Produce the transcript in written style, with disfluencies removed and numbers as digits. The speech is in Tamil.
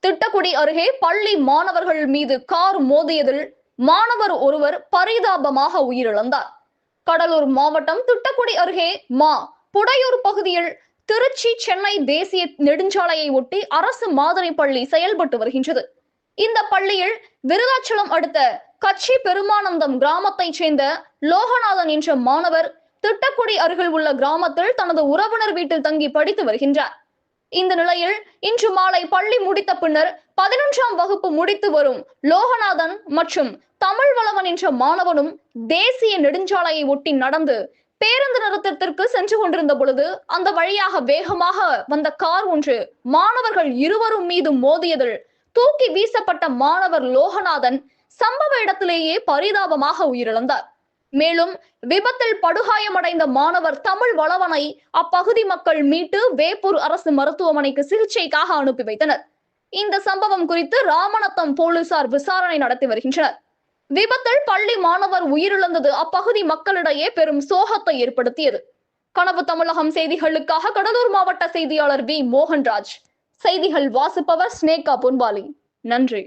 திட்டக்குடி அருகே பள்ளி மாணவர்கள் மீது கார் மோதியதில் மாணவர் ஒருவர் பரிதாபமாக உயிரிழந்தார். கடலூர் மாவட்டம் திட்டக்குடி அருகே புடையூர் பகுதியில் திருச்சி சென்னை தேசிய நெடுஞ்சாலையை ஒட்டி அரசு மாதிரி பள்ளி செயல்பட்டு வருகின்றது. இந்த பள்ளியில் விருதாச்சலம் அடுத்த கட்சி பெருமானந்தம் கிராமத்தைச் சேர்ந்த லோகநாதன் என்ற மாணவர் திட்டக்குடி அருகில் உள்ள கிராமத்தில் தனது உறவினர் வீட்டில் தங்கி படித்து வருகின்றார். இந்த நிலையில் இன்று மாலை பள்ளி முடித்த பின்னர் 11ஆம் வகுப்பு முடித்து வரும் லோகநாதன் மற்றும் தமிழ்வளவன் என்ற மாணவனும் தேசிய நெடுஞ்சாலையை ஒட்டி நடந்து பேருந்து நிறுத்தத்திற்கு சென்று கொண்டிருந்த பொழுது அந்த வழியாக வேகமாக வந்த கார் ஒன்று மாணவர்கள் இருவரும் மீது மோதியதில் தூக்கி வீசப்பட்ட மாணவர் லோகநாதன் சம்பவ இடத்திலேயே பரிதாபமாக உயிரிழந்தார். மேலும் விபத்தில் படுகாயமடைந்த மாணவர் தமிழ் வளவனை அப்பகுதி மக்கள் மீட்டு வேப்பூர் அரசு மருத்துவமனைக்கு சிகிச்சைக்காக அனுப்பி வைத்தனர். இந்த சம்பவம் குறித்து ராமநத்தம் போலீசார் விசாரணை நடத்தி வருகின்றனர். விபத்தில் பள்ளி மாணவர் உயிரிழந்தது அப்பகுதி மக்களிடையே பெரும் சோகத்தை ஏற்படுத்தியது. கனவு தமிழகம் செய்திகளுக்காக கடலூர் மாவட்ட செய்தியாளர் வி மோகன்ராஜ். செய்திகள் வாசிப்பவர் ஸ்னேகா பொன்பாலி. நன்றி.